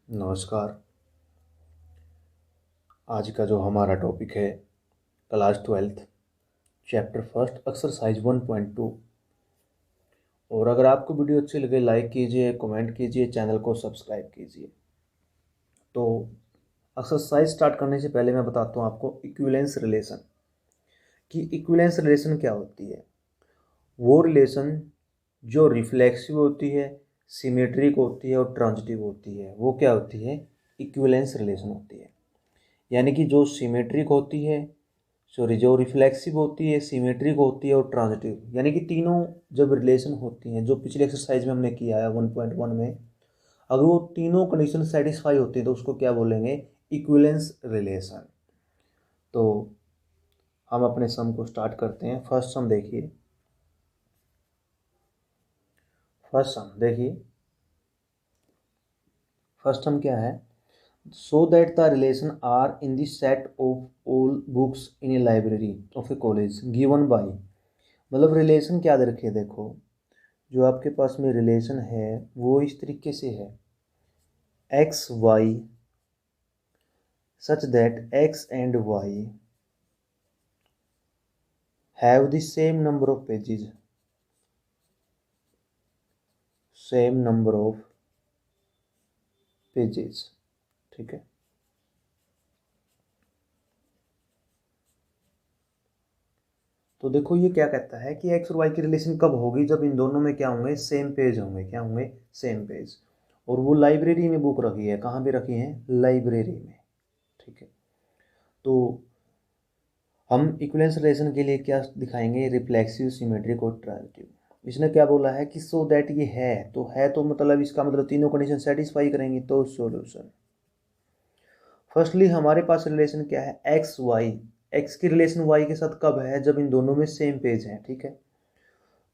नमस्कार। आज का जो हमारा टॉपिक है class 12th chapter first exercise 1.2। और अगर आपको वीडियो अच्छी लगे लाइक कीजिए, कमेंट कीजिए, चैनल को सब्सक्राइब कीजिए। तो एक्सरसाइज स्टार्ट करने से पहले मैं बताता हूँ आपको इक्विवेलेंस रिलेशन कि इक्विवेलेंस रिलेशन क्या होती है। वो रिलेशन जो रिफ्लेक्सिव होती है, सिमेट्रिक होती है और ट्रांजिटिव होती है, वो क्या होती है? इक्विवेलेंस रिलेशन होती है। यानी कि जो सिमेट्रिक होती है, जो रिफ्लेक्सिव होती है, सिमेट्रिक होती है और ट्रांजिटिव, यानी कि तीनों जब रिलेशन होती हैं, जो पिछले एक्सरसाइज में हमने किया है 1.1 में, अगर वो तीनों कंडीशन सेटिस्फाई होती है तो उसको क्या बोलेंगे? Equivalence relation. तो हम अपने सम को स्टार्ट करते हैं। फर्स्ट सम देखिए। फर्स्ट सम क्या है? So that the relation R in the set of all books in a library of a college given by. मतलब रिलेशन क्या दे रखी है, देखो जो आपके पास में रिलेशन है वो इस तरीके से है, x y such that x and y have the same number of pages. ठीक है। तो देखो ये क्या कहता है कि एक्स और वाई की रिलेशन कब होगी? जब इन दोनों में क्या होंगे? सेम पेज होंगे। क्या होंगे? Same page. और वो लाइब्रेरी में बुक रखी है। कहाँ पे रखी है? लाइब्रेरी में। ठीक है। तो हम इक्विवेलेंस रिलेशन के लिए क्या दिखाएंगे? रिफ्लेक्सिव, सिमेट्रिक और ट्रांजिटिव। इसने क्या बोला है कि सो दैट ये है तो मतलब इसका मतलब तीनों कंडीशन सेटिस्फाई करेंगी। तो सॉल्यूशन, फर्स्टली हमारे पास रिलेशन क्या है? X y. एक्स की रिलेशन वाई के साथ कब है? जब इन दोनों में सेम पेज है। ठीक है।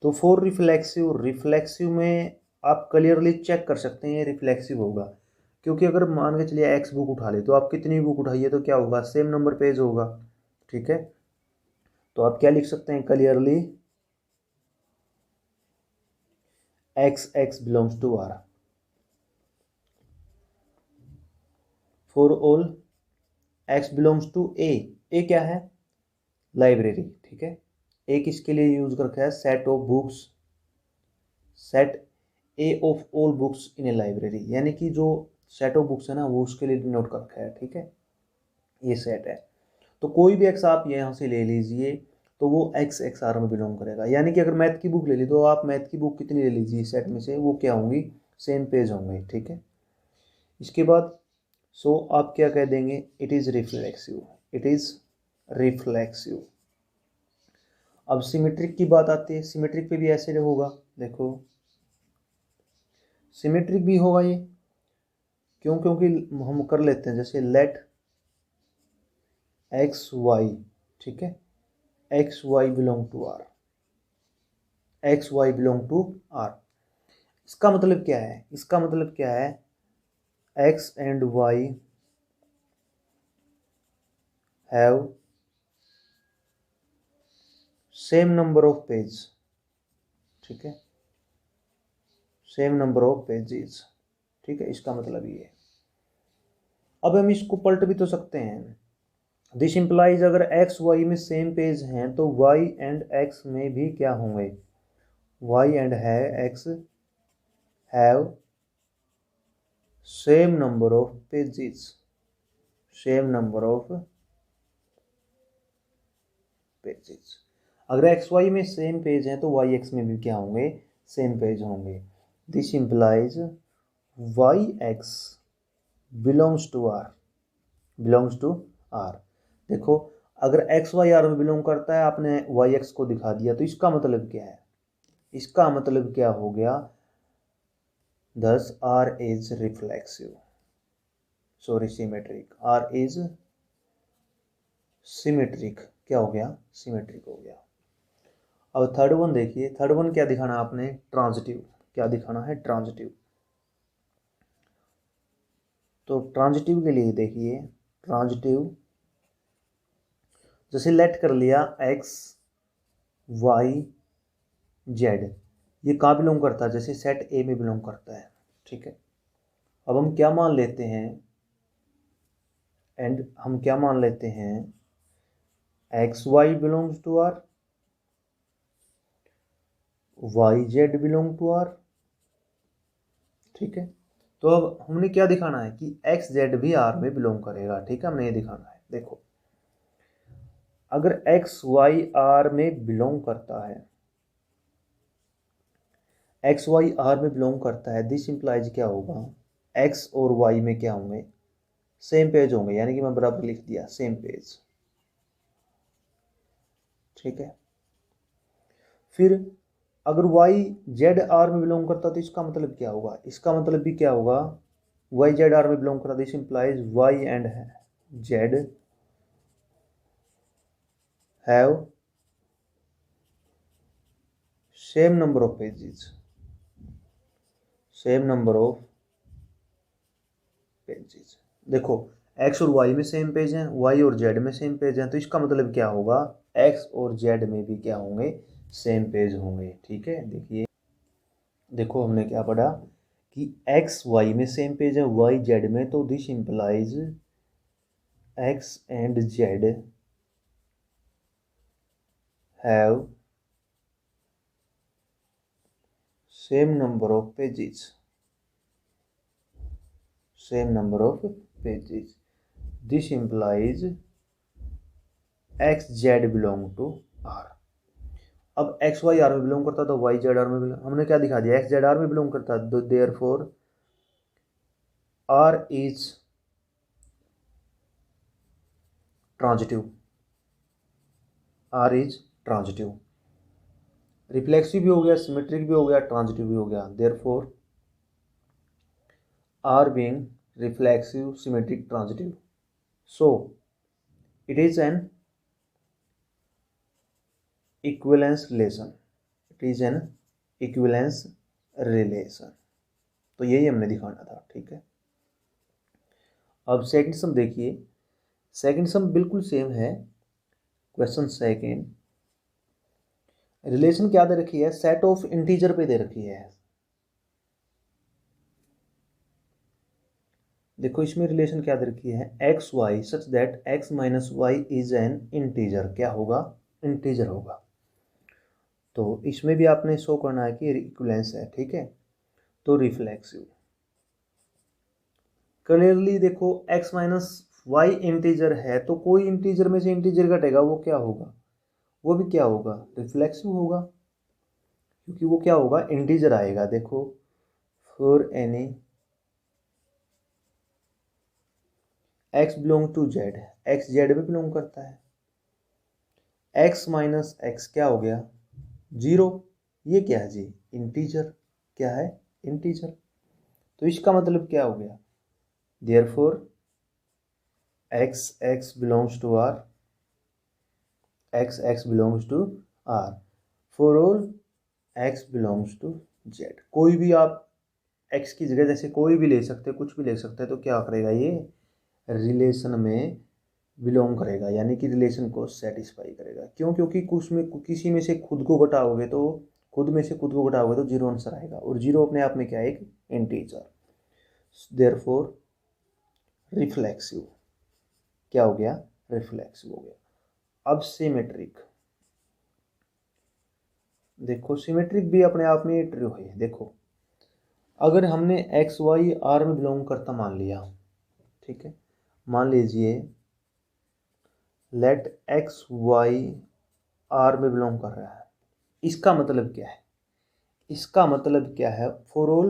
तो फॉर रिफ्लेक्सिव में आप क्लियरली चेक कर सकते हैं ये रिफ्लेक्सिव होगा, क्योंकि अगर मान के चलिए एक्स बुक उठा ले तो आप कितनी बुक उठाइए तो क्या होगा? सेम नंबर पेज होगा। ठीक है। तो आप क्या लिख सकते हैं clearly? x belongs to R for all x belongs to A क्या है? लाइब्रेरी। ठीक है। ए किसके लिए यूज कर रखा है? Set A of all books in a library, यानी कि जो सेट ऑफ बुक्स है ना वो उसके लिए नोट कर रखा है। ठीक है। ये सेट है। तो कोई भी एक्स आप यहाँ से ले लीजिए तो वो एक्स आर में बिलोंग करेगा। यानी कि अगर मैथ की बुक ले ली तो आप मैथ की बुक कितनी ले लीजिए सेट में से, वो क्या होंगी? सेम पेज होंगे। ठीक है। इसके बाद सो आप क्या कह देंगे? It is reflexive. अब सिमेट्रिक की बात आती है। सिमेट्रिक पे भी ऐसे होगा। देखो सिमेट्रिक भी होगा ये, क्यों? क्योंकि हम कर लेते हैं जैसे लेट एक्स वाई। ठीक है। X y belong to R. इसका मतलब क्या है? X and y have same number of page. ठीक है। Same number of pages. ठीक है। इसका मतलब ये है। अब हम इसको पलट भी तो सकते हैं। दिस इंप्लाइज अगर एक्स वाई में सेम पेज हैं तो वाई एंड एक्स में भी क्या होंगे? वाई एंड है x have same number of pages. अगर एक्स वाई में सेम पेज है तो वाई एक्स में भी क्या होंगे? सेम पेज होंगे। This implies y x belongs to R. देखो अगर एक्स वाई आर में बिलोंग करता है, आपने वाई एक्स को दिखा दिया, तो इसका मतलब क्या है? इसका मतलब क्या हो गया? दस आर इज सिमेट्रिक। क्या हो गया? सिमेट्रिक हो गया। अब थर्ड वन देखिए। थर्ड वन क्या दिखाना आपने? ट्रांजिटिव। क्या दिखाना है? ट्रांजिटिव। तो ट्रांजिटिव के लिए देखिए, ट्रांजिटिव जैसे लेट कर लिया एक्स वाई जेड, ये कहाँ बिलोंग करता है? जैसे सेट ए में बिलोंग करता है। ठीक है। अब हम क्या मान लेते हैं, एंड हम क्या मान लेते हैं, x y belongs to R, y z belong to R. ठीक है, तो अब हमने क्या दिखाना है कि एक्स जेड भी आर में बिलोंग करेगा। ठीक है, हमने ये दिखाना है। देखो, अगर एक्स वाई आर में बिलोंग करता है, एक्स वाई आर में बिलोंग करता है, दिस इंप्लाइज क्या होगा, एक्स और वाई में क्या होंगे, सेम पेज होंगे, यानी कि मैं बराबर लिख दिया सेम पेज। ठीक है, फिर अगर वाई जेड आर में बिलोंग करता तो इसका मतलब क्या होगा, इसका मतलब भी क्या होगा, वाई जेड आर में बिलोंग करता, this implies y and z have same number of pages, same number of pages. देखो, एक्स और वाई में सेम पेज हैं, वाई और जेड में सेम पेज हैं, तो इसका मतलब क्या होगा, एक्स और जेड में भी क्या होंगे, सेम पेज होंगे। ठीक है, देखिए, देखो हमने क्या पढ़ा कि एक्स वाई में सेम पेज है, वाई जेड में, तो this implies x and z have same number of pages, same number of pages, this implies x z belong to R. अब एक्स वाई आर में बिलोंग करता तो y z R में belong, हमने क्या दिखा दिया, एक्स जेड आर में बिलोंग करता, तो therefore R is transitive, R is transitive, reflexive भी हो गया, सिमेट्रिक भी हो गया, ट्रांजिटिव भी हो गया, therefore R being reflexive, symmetric, transitive, so it is an equivalence relation, it is an equivalence relation। तो यही हमने दिखाना था। ठीक है, अब सेकंड सम देखिए, सेकंड सम बिल्कुल सेम है। क्वेश्चन सेकंड, रिलेशन क्या दे रखी है, सेट ऑफ इंटीजर पे दे रखी है। देखो, इसमें रिलेशन क्या दे रखी है, x y such that x minus y is an integer, क्या होगा, इंटीजर होगा। तो इसमें भी आपने शो करना है कि इक्विवेलेंस है। ठीक है, तो रिफ्लेक्सिव, क्लियरली देखो, x माइनस वाई इंटीजर है, तो कोई इंटीजर में से इंटीजर घटेगा, वो क्या होगा, वो भी क्या होगा, रिफ्लेक्सिव होगा, क्योंकि वो क्या होगा, इंटीजर आएगा। देखो, for any x belong to z, x z में बिलोंग करता है, x माइनस एक्स क्या हो गया, जीरो, ये क्या है जी, इंटीजर, क्या है, इंटीजर। तो इसका मतलब क्या हो गया, therefore x belongs to r, x belongs to r, for all x belongs to z। कोई भी आप x की जगह जैसे कोई भी ले सकते हैं, कुछ भी ले सकते हैं, तो क्या करेगा, ये रिलेशन में बिलोंग करेगा, यानी कि रिलेशन को सेटिस्फाई करेगा। क्यों, क्योंकि कुछ में किसी में से खुद को घटाओगे तो, खुद में से खुद को घटाओगे तो जीरो आंसर आएगा, और जीरो अपने आप में क्या है, एक इंटीजर, देयरफॉर रिफ्लेक्सिव, क्या हो गया, रिफ्लेक्सिव हो गया। अब सिमेट्रिक, देखो सिमेट्रिक भी अपने आप में ट्रू है। देखो, अगर हमने एक्स वाई आर में बिलोंग करता मान लिया, ठीक है, मान लीजिए लेट एक्स वाई आर में बिलोंग कर रहा है, इसका मतलब क्या है, इसका मतलब क्या है, for all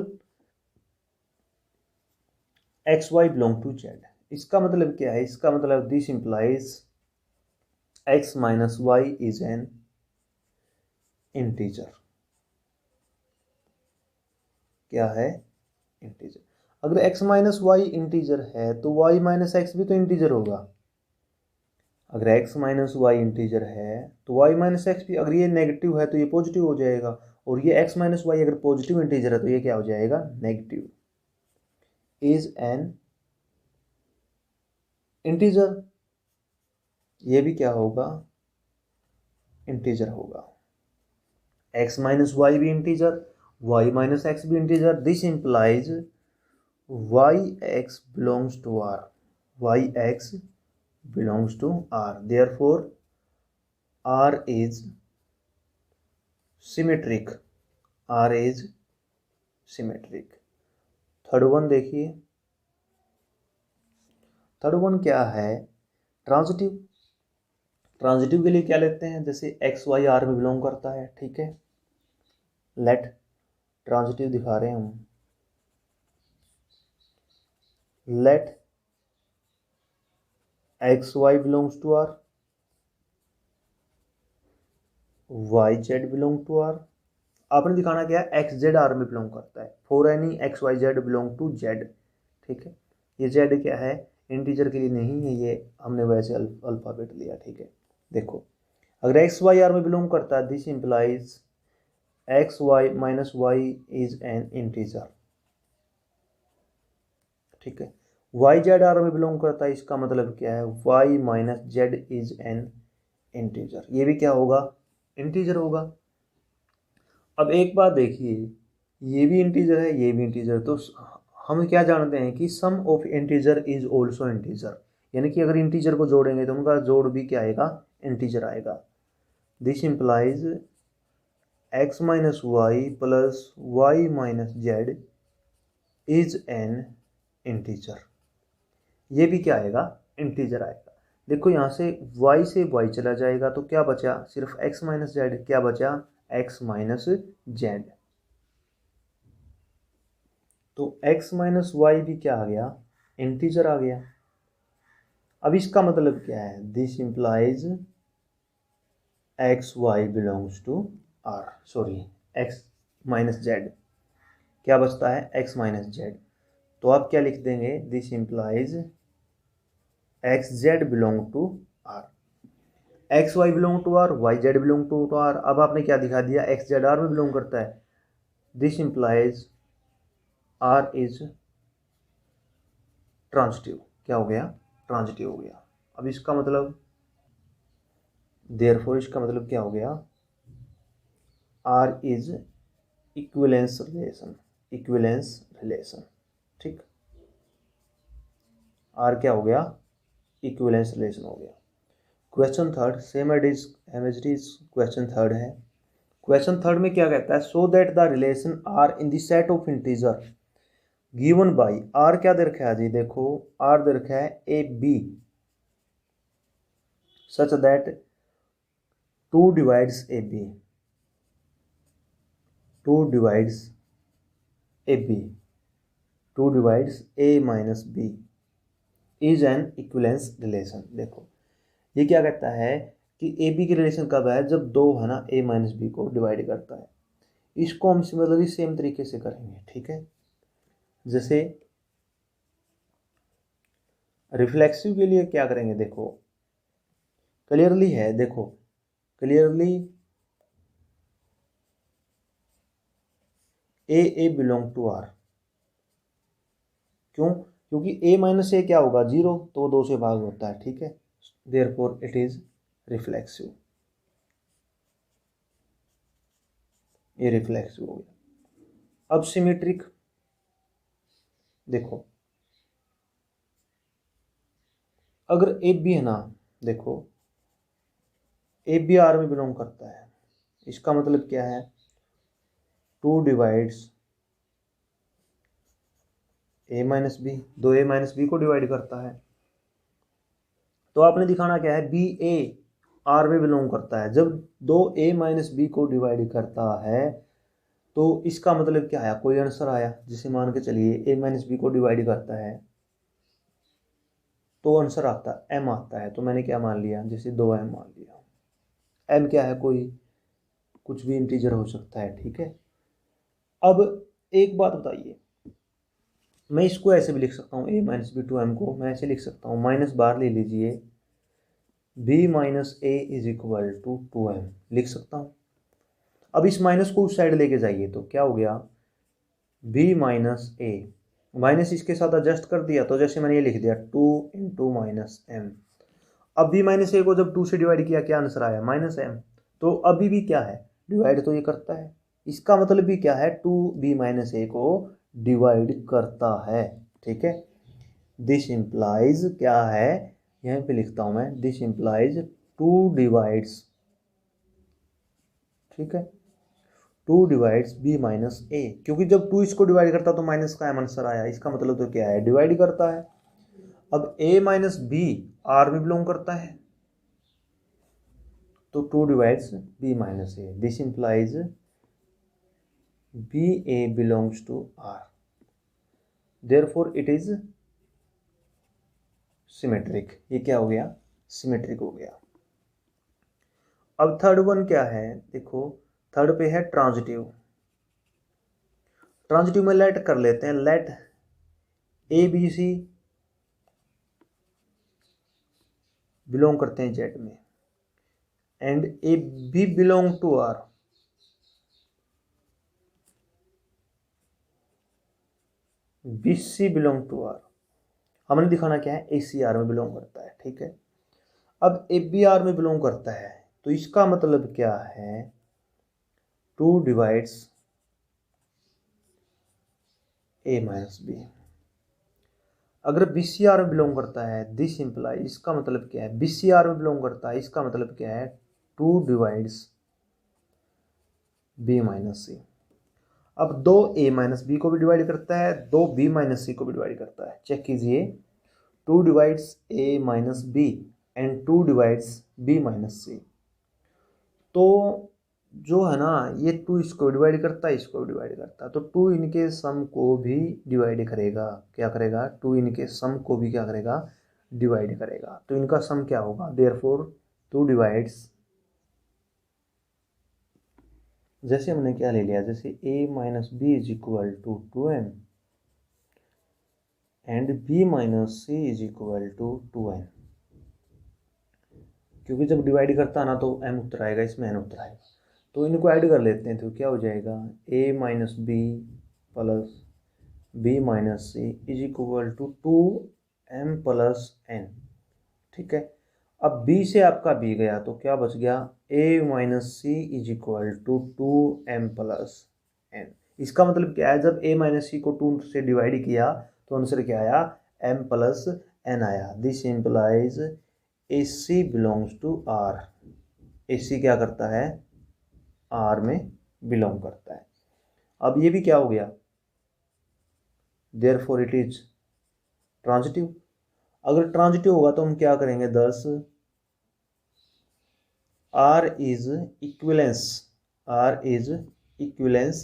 x y belong to z, इसका मतलब क्या है, इसका मतलब this implies x minus y is an integer, क्या है, इंटीजर। अगर x माइनस वाई इंटीजर है तो y माइनस एक्स भी तो इंटीजर होगा। अगर x माइनस वाई इंटीजर है तो y माइनस एक्स भी, अगर ये नेगेटिव है तो ये पॉजिटिव हो जाएगा, और ये x माइनस वाई अगर पॉजिटिव इंटीजर है तो ये क्या हो जाएगा, नेगेटिव, इज एन इंटीजर, ये भी क्या होगा, इंटीजर होगा। x माइनस वाई भी इंटीजर, y माइनस एक्स भी integer, this implies y x belongs to R, y x belongs to R, therefore R is symmetric, R is symmetric. Third one देखिए, third one क्या है, transitive. Transitive के लिए क्या लेते हैं, जैसे एक्स वाई आर में बिलोंग करता है, ठीक है। लेट ट्रांजिटिव दिखा रहे हैं हम, let x y belongs to R, y z belong to R. आपने दिखाना क्या है, एक्स जेड आर में बिलोंग करता है, for any x y z belong to z, ठीक है। ये जेड क्या है, इंटीजर के लिए नहीं है, ये हमने वैसे अल्फाबेट लिया, ठीक है। देखो अगर एक्स वाई आर में बिलोंग करता है, this implies x y minus y is an integer, ठीक है। वाई जेड आर में बिलोंग करता है, इसका मतलब क्या है, y minus z is an integer, ये भी क्या होगा, इंटीजर होगा। अब एक बात देखिए, ये भी इंटीजर है, ये भी इंटीजर, तो हम क्या जानते हैं कि sum of integer is also integer, यानी कि अगर इंटीजर को जोड़ेंगे तो उनका जोड़ भी क्या आएगा, इंटीजर आएगा। This implies x minus y plus y minus z is an integer, ये भी क्या आएगा, इंटीजर आएगा। देखो यहाँ से y से y चला जाएगा तो क्या बचा, सिर्फ x माइनस जेड, क्या बचा, x माइनस जेड, तो x माइनस वाई भी क्या आ गया, इंटीजर आ गया। अब इसका मतलब क्या है, this implies x y belongs to R, sorry x minus z, क्या बचता है, x माइनस जेड, तो आप क्या लिख देंगे, this implies x z belong to R, x y belong to R, y z belong to R. अब आपने क्या दिखा दिया, एक्स जेड आर में बिलोंग करता है, this implies R is transitive, क्या हो गया, ट्रांजिटिव हो गया। अब इसका मतलब, देयरफॉर इसका मतलब क्या हो गया, R is equivalence relation, equivalence relation, ठीक, आर क्या हो गया, इक्विवेलेंस रिलेशन हो गया। Question third same as it is, question third है। क्वेश्चन थर्ड में क्या कहता है, so that the relation R in the set of integer given by, R क्या दे रखा है जी, देखो आर दे रखा है a b, such that 2 divides a b, 2 divides a b, 2 divides A minus B is an equivalence relation. देखो ये क्या कहता है कि ए बी की रिलेशन कब है, जब दो है ना ए माइनस बी को डिवाइड करता है। इसको हम सिमिलरली सेम तरीके से करेंगे, ठीक है। जैसे रिफ्लेक्सिव के लिए क्या करेंगे, देखो क्लियरली है, देखो clearly a belong to R, क्यों, क्योंकि ए माइनस ए क्या होगा, जीरो, तो 2 से भाग होता है, ठीक है, देयरफॉर इट इज रिफ्लेक्सिव, ये रिफ्लेक्सिव हो गया। अब सिमेट्रिक, देखो अगर ए बी है ना, देखो ए बी आर में बिलोंग करता है, इसका मतलब क्या है, 2 डिवाइड्स ए माइनस बी, 2 ए माइनस बी को डिवाइड करता है। तो आपने दिखाना क्या है, बी ए आर में बिलोंग करता है, जब 2 ए माइनस बी को डिवाइड करता है तो इसका मतलब क्या आया, कोई आंसर आया, जिसे मान के चलिए ए माइनस बी को डिवाइड करता है तो आंसर आता है एम आता है, तो मैंने क्या मान लिया, जैसे 2m मान लिया, एम क्या है, कोई कुछ भी इंटीजर हो सकता है, ठीक है। अब एक बात बताइए, मैं इसको ऐसे भी लिख सकता हूँ, ए माइनस बी टू एम को मैं ऐसे लिख सकता हूँ, माइनस बाहर ले लीजिए, b minus a is equal to 2m लिख सकता हूँ। अब इस माइनस को उस साइड लेके जाइए तो क्या हो गया, बी माइनस ए, माइनस इसके साथ एडजस्ट कर दिया, तो जैसे मैंने ये लिख दिया 2 इंटू माइनस एम। अब बी माइनस ए को जब 2 से डिवाइड किया, क्या आंसर आया, माइनस एम, तो अभी भी क्या है, डिवाइड तो ये करता है, इसका मतलब भी क्या है, 2 बी माइनस ए को डिवाइड करता है। ठीक है, दिस इम्प्लाइज क्या है, यहाँ पे लिखता हूँ मैं, दिस इम्प्लाइज 2 डिवाइड्स, ठीक है, 2 डिवाइड्स बी माइनस ए, क्योंकि जब 2 इसको डिवाइड करता तो माइनस का एम आंसर आया, इसका मतलब तो क्या है, डिवाइड करता है। अब ए माइनस बी आर में बिलोंग करता है, तो 2 divides B minus a, this implies b a belongs to R, therefore it is symmetric. ये क्या हो गया, सिमेट्रिक हो गया। अब थर्ड वन क्या है, देखो थर्ड पे है ट्रांजिटिव। ट्रांजिटिव में लेट कर लेते हैं, लेट ए बी सी बिलोंग करते हैं जेड में and a B belong to R, b C belong to R. हमने दिखाना क्या है, ए सी आर में बिलोंग करता है। ठीक है, अब ए बी आर में बिलोंग करता है, तो इसका मतलब क्या है, 2 डिवाइड्स ए माइनस बी। अगर बी सी आर में बिलोंग करता है, दिस इम्प्लाई, इसका मतलब क्या है, बी सी आर में बिलोंग करता है, इसका मतलब क्या है, 2 डिवाइड्स बी माइनस सी। अब 2 ए माइनस बी को भी डिवाइड करता है, 2 बी माइनस सी को भी डिवाइड करता है। चेक कीजिए, 2 divides A minus B and 2 divides B minus C. तो जो है ना, ये 2 इसको डिवाइड करता है, इसको भी डिवाइड करता है, तो 2 इनके सम को भी डिवाइड करेगा। क्या करेगा, 2 इनके सम को भी क्या करेगा, डिवाइड करेगा। तो इनका सम क्या होगा, देयरफॉर 2 डिवाइड्स, जैसे हमने क्या ले लिया, जैसे a minus B is equal to 2m and b minus C is equal to 2n, क्योंकि जब डिवाइड करता है ना तो m उत्तर आएगा, इसमें n उत्तर आएगा, तो इनको ऐड कर लेते हैं। तो क्या हो जाएगा, a minus b plus b minus C is equal to 2m plus n। ठीक है, अब b से आपका b गया तो क्या बच गया, a minus C is equal to 2m plus n। इसका मतलब क्या है, जब a माइनस सी को 2 से डिवाइड किया तो आंसर क्या आया, m प्लस n आया। This implies A C belongs to R, A C क्या करता है, आर में बिलोंग करता है। अब ये भी क्या हो गया, देयरफॉर इट इज ट्रांजिटिव। अगर ट्रांजिटिव होगा तो हम क्या करेंगे, 10 R is equivalence, R is equivalence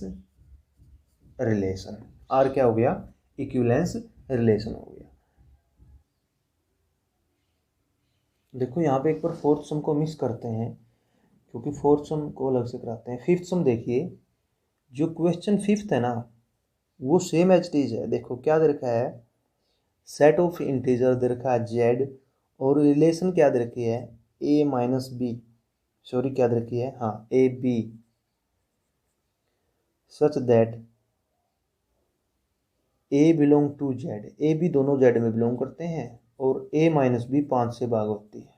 relation, R क्या हो गया, equivalence relation हो गया। देखो यहाँ पे एक बार फोर्थ सम को मिस करते हैं, क्योंकि फोर्थ सम को अलग से कराते हैं। फिफ्थ सम देखिए, जो क्वेश्चन फिफ्थ है ना वो सेम एज इट इज है। देखो क्या दे रखा है, सेट ऑफ इंटीजर दे रखा है जेड, और रिलेशन क्या दे रखी है, ए माइनस बी, सॉरी क्या दे रखी है, हाँ a b, such that a belong to z, a b दोनों जेड में बिलोंग करते हैं, और ए माइनस बी 5 से भाग होती है,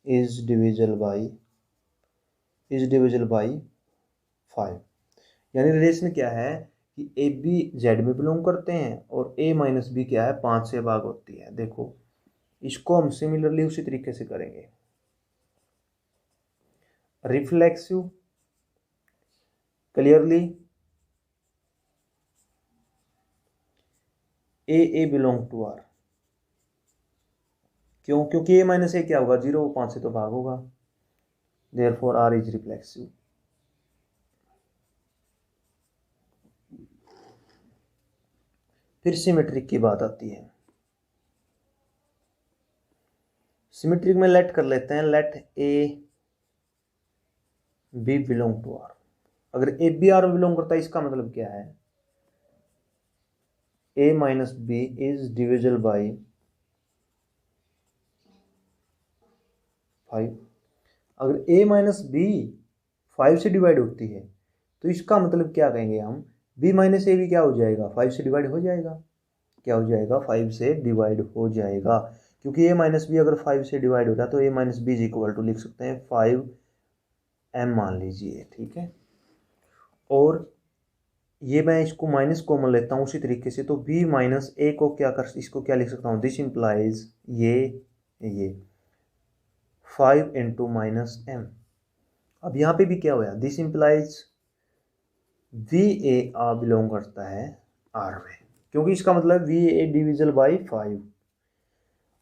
इज डिविजल बाई 5। यानी रिलेशन क्या है कि ए बी जेड में बिलोंग करते हैं और ए माइनस बी क्या है, 5 से भाग होती है। देखो इसको हम सिमिलरली उसी तरीके से करेंगे, reflexive clearly a belong to R, क्यों, क्योंकि ए माइनस ए क्या होगा, 0, 5 से तो भाग होगा, देयरफॉर आर इज रिफ्लेक्सिव। फिर सिमेट्रिक की बात आती है, सिमेट्रिक में लेट कर लेते हैं, let A B belong to R. अगर ए बी आर में बिलोंग करता है, इसका मतलब क्या है, A minus B is divisible by 5। अगर ए माइनस बी 5 से डिवाइड होती है तो इसका मतलब क्या कहेंगे हम, बी माइनस ए भी क्या हो जाएगा, 5 से डिवाइड हो जाएगा। क्या हो जाएगा, 5 से डिवाइड हो जाएगा, क्योंकि ए माइनस बी अगर 5 से डिवाइड होता है तो A minus B is equal to लिख सकते हैं 5m मान लीजिए। ठीक है, और ये मैं इसको माइनस कॉमन लेता हूँ उसी तरीके से, तो b माइनस ए को क्या कर, इसको क्या लिख सकता हूँ, दिस इम्प्लाइज ये 5 इंटू माइनस एम। अब यहाँ पे भी क्या हुआ, दिस इम्प्लाइज वी ए आ बिलोंग करता है आर में, क्योंकि इसका मतलब वी ए डिविजल बाई 5।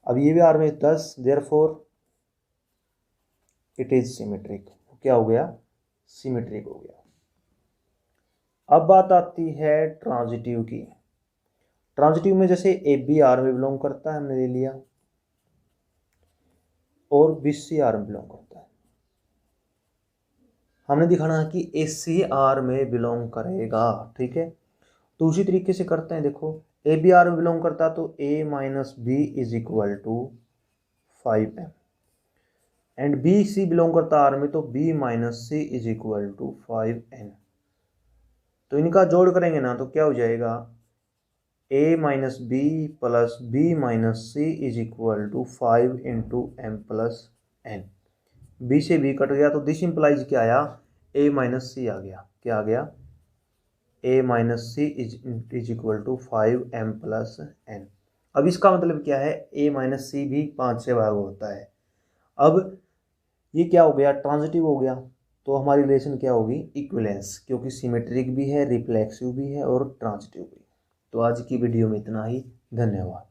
अब ये भी आर में 10, देयरफॉर इट इज सिमेट्रिक। क्या हो गया, सिमेट्रिक हो गया। अब बात आती है ट्रांजिटिव की। ट्रांजिटिव में जैसे ए बी आर में बिलोंग करता है, हमने ले लिया, और बी सी आर में बिलोंग करता है। हमने दिखाना है कि ए सी आर में बिलोंग करेगा, ठीक है। तो उसी तरीके से करते हैं, देखो ए बी आर में बिलोंग करता है तो A minus B is equal to 5m, and B C belong करता है आर में तो B minus C is equal to 5n। तो इनका जोड़ करेंगे ना तो क्या हो जाएगा, a minus b plus b minus C is equal to 5 into m plus n. B से बी कट गया तो दिस इंप्लाइज क्या आया, a माइनस सी आ गया। क्या आ गया, a minus C is equal to 5m plus n. अब इसका मतलब क्या है, a माइनस सी भी 5 से भाग होता है। अब ये क्या हो गया, ट्रांजिटिव हो गया, तो हमारी रिलेशन क्या होगी, इक्विवेलेंस, क्योंकि सिमेट्रिक भी है, रिफ्लेक्सिव भी है और ट्रांजिटिव भी। तो आज की वीडियो में इतना ही, धन्यवाद।